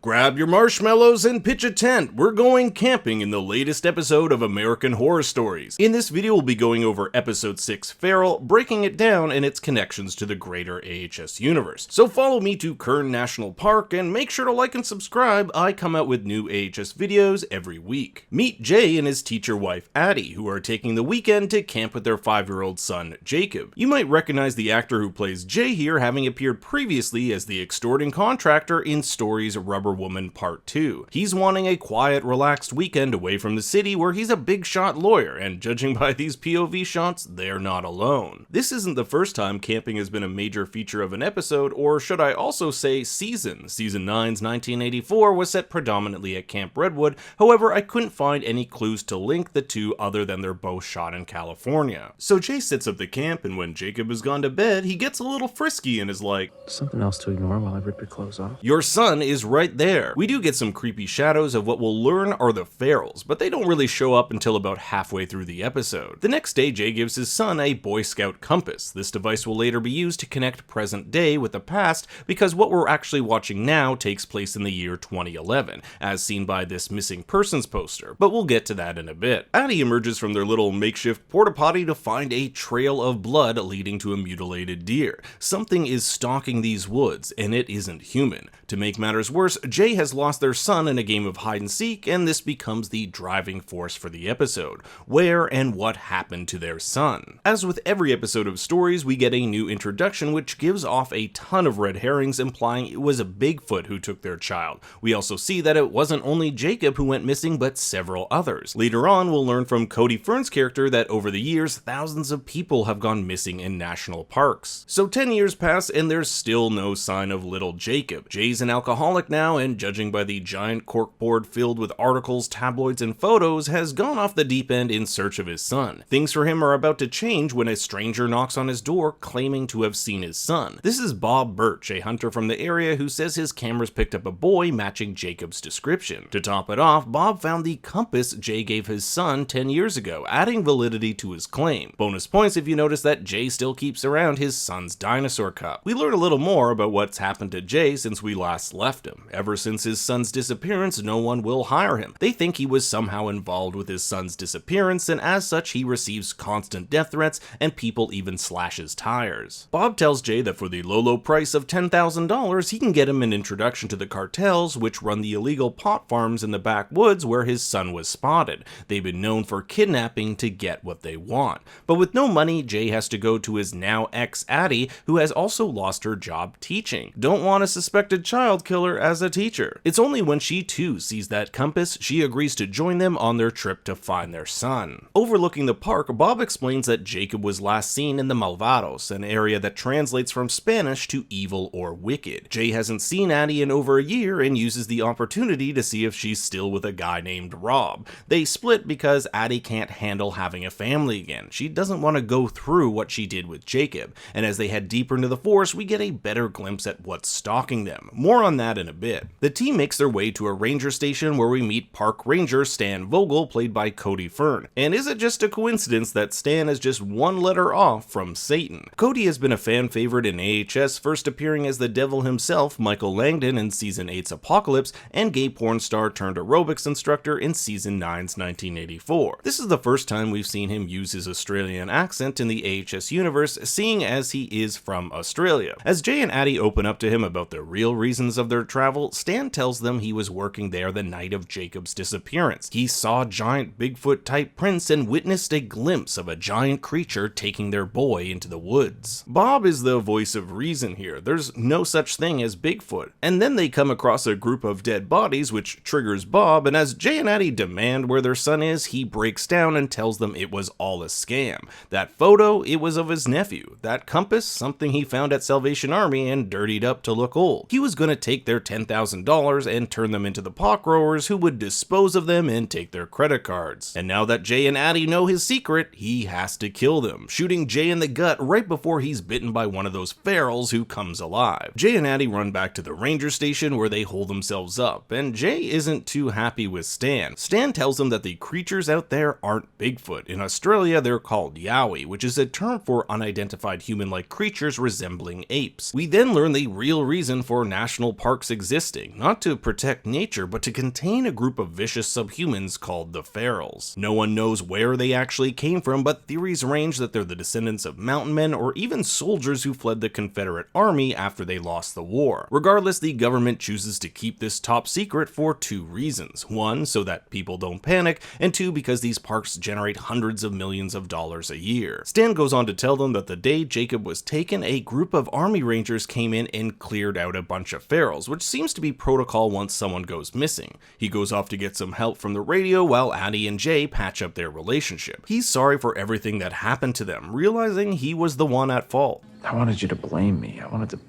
Grab your marshmallows and pitch a tent. We're going camping in the latest episode of American Horror Stories. In this video, we'll be going over episode 6, Feral, breaking it down and its connections to the greater AHS universe. So follow me to Kern National Park and make sure to like and subscribe. I come out with new AHS videos every week. Meet Jay and his teacher wife Addie, who are taking the weekend to camp with their 5-year-old son, Jacob. You might recognize the actor who plays Jay here, having appeared previously as the extorting contractor in Story's Rubber Woman Part 2. He's wanting a quiet, relaxed weekend away from the city where he's a big shot lawyer, and judging by these POV shots, they're not alone. This isn't the first time camping has been a major feature of an episode, or should I also say season. Season 9's 1984 was set predominantly at Camp Redwood, however I couldn't find any clues to link the two other than they're both shot in California. So Jay sets up the camp, and when Jacob has gone to bed, he gets a little frisky and is like, "Something else to ignore while I rip your clothes off?" Your son is right there. We do get some creepy shadows of what we'll learn are the Ferals, but they don't really show up until about halfway through the episode. The next day, Jay gives his son a Boy Scout compass. This device will later be used to connect present day with the past, because what we're actually watching now takes place in the year 2011, as seen by this missing persons poster, but we'll get to that in a bit. Addie emerges from their little makeshift porta potty to find a trail of blood leading to a mutilated deer. Something is stalking these woods, and it isn't human. To make matters worse, Jay has lost their son in a game of hide and seek, and this becomes the driving force for the episode. Where and what happened to their son? As with every episode of Stories, we get a new introduction which gives off a ton of red herrings, implying it was a Bigfoot who took their child. We also see that it wasn't only Jacob who went missing, but several others. Later on, we'll learn from Cody Fern's character that over the years, thousands of people have gone missing in national parks. So 10 years pass and there's still no sign of little Jacob. Jay's an alcoholic now, and judging by the giant corkboard filled with articles, tabloids, and photos, has gone off the deep end in search of his son. Things for him are about to change when a stranger knocks on his door claiming to have seen his son. This is Bob Birch, a hunter from the area who says his cameras picked up a boy matching Jacob's description. To top it off, Bob found the compass Jay gave his son 10 years ago, adding validity to his claim. Bonus points if you notice that Jay still keeps around his son's dinosaur cup. We learn a little more about what's happened to Jay since we last left him. Ever since his son's disappearance, no one will hire him. They think he was somehow involved with his son's disappearance, and as such he receives constant death threats and people even slash his tires. Bob tells Jay that for the low price of $10,000 he can get him an introduction to the cartels which run the illegal pot farms in the backwoods where his son was spotted. They've been known for kidnapping to get what they want. But with no money, Jay has to go to his now ex Addie, who has also lost her job teaching. Don't want a suspected child killer as a teacher. It's only when she too sees that compass she agrees to join them on their trip to find their son. Overlooking the park, Bob explains that Jacob was last seen in the Malvados, an area that translates from Spanish to evil or wicked. Jay hasn't seen Addie in over a year and uses the opportunity to see if she's still with a guy named Rob. They split because Addie can't handle having a family again. She doesn't want to go through what she did with Jacob, and as they head deeper into the forest, we get a better glimpse at what's stalking them. More on that in a bit. The team makes their way to a ranger station where we meet Park Ranger Stan Vogel, played by Cody Fern. And is it just a coincidence that Stan is just one letter off from Satan? Cody has been a fan favorite in AHS, first appearing as the devil himself, Michael Langdon, in Season 8's Apocalypse, and gay porn star turned aerobics instructor in Season 9's 1984. This is the first time we've seen him use his Australian accent in the AHS universe, seeing as he is from Australia. As Jay and Addie open up to him about the real reasons of their travel, Stan tells them he was working there the night of Jacob's disappearance. He saw giant Bigfoot-type prints and witnessed a glimpse of a giant creature taking their boy into the woods. Bob is the voice of reason here. There's no such thing as Bigfoot. And then they come across a group of dead bodies, which triggers Bob, and as Jay and Addie demand where their son is, he breaks down and tells them it was all a scam. That photo, it was of his nephew. That compass, something he found at Salvation Army and dirtied up to look old. He was going to take their $10,000 and turn them into the pot growers who would dispose of them and take their credit cards. And now that Jay and Addie know his secret, he has to kill them, shooting Jay in the gut right before he's bitten by one of those ferals who comes alive. Jay and Addie run back to the ranger station where they hold themselves up, and Jay isn't too happy with Stan. Stan tells him that the creatures out there aren't Bigfoot. In Australia, they're called Yowie, which is a term for unidentified human-like creatures resembling apes. We then learn the real reason for National national parks existing, not to protect nature, but to contain a group of vicious subhumans called the Ferals. No one knows where they actually came from, but theories range that they're the descendants of mountain men or even soldiers who fled the Confederate Army after they lost the war. Regardless, the government chooses to keep this top secret for two reasons. One, so that people don't panic, and two, because these parks generate hundreds of millions of dollars a year. Stan goes on to tell them that the day Jacob was taken, a group of army rangers came in and cleared out a bunch of Ferals, which seems to be protocol once someone goes missing. He goes off to get some help from the radio while Addie and Jay patch up their relationship. He's sorry for everything that happened to them, realizing he was the one at fault. I wanted you to blame me. I wanted to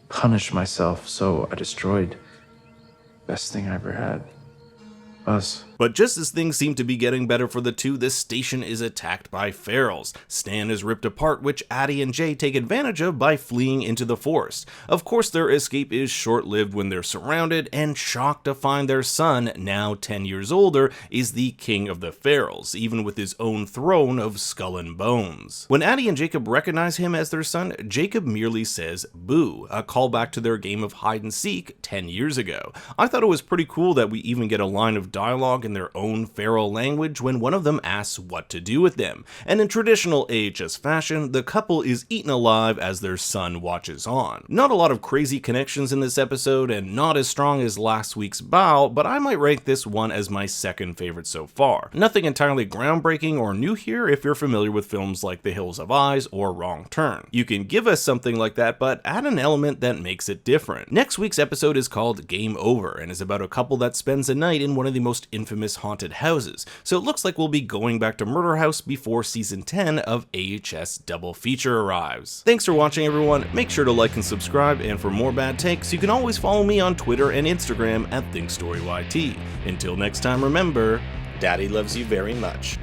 punish myself, so I destroyed the best thing I ever had. Us. But just as things seem to be getting better for the two, this station is attacked by Ferals. Stan is ripped apart, which Addie and Jay take advantage of by fleeing into the forest. Of course, their escape is short-lived when they're surrounded and shocked to find their son, now 10 years older, is the king of the Ferals, even with his own throne of skull and bones. When Addie and Jacob recognize him as their son, Jacob merely says boo, a callback to their game of hide and seek 10 years ago. I thought it was pretty cool that we even get a line of dialogue in their own feral language when one of them asks what to do with them, and in traditional AHS fashion, the couple is eaten alive as their son watches on. Not a lot of crazy connections in this episode, and not as strong as last week's Bow, but I might rank this one as my second favorite so far. Nothing entirely groundbreaking or new here if you're familiar with films like The Hills Have Eyes or Wrong Turn. You can give us something like that, but add an element that makes it different. Next week's episode is called Game Over, and is about a couple that spends a night in one of the most infamous haunted houses, so it looks like we'll be going back to Murder House before season 10 of AHS Double Feature arrives. Thanks for watching, everyone. Make sure to like and subscribe, and for more bad takes, you can always follow me on Twitter and Instagram at ThinkStoryYT. Until next time, remember, Daddy loves you very much.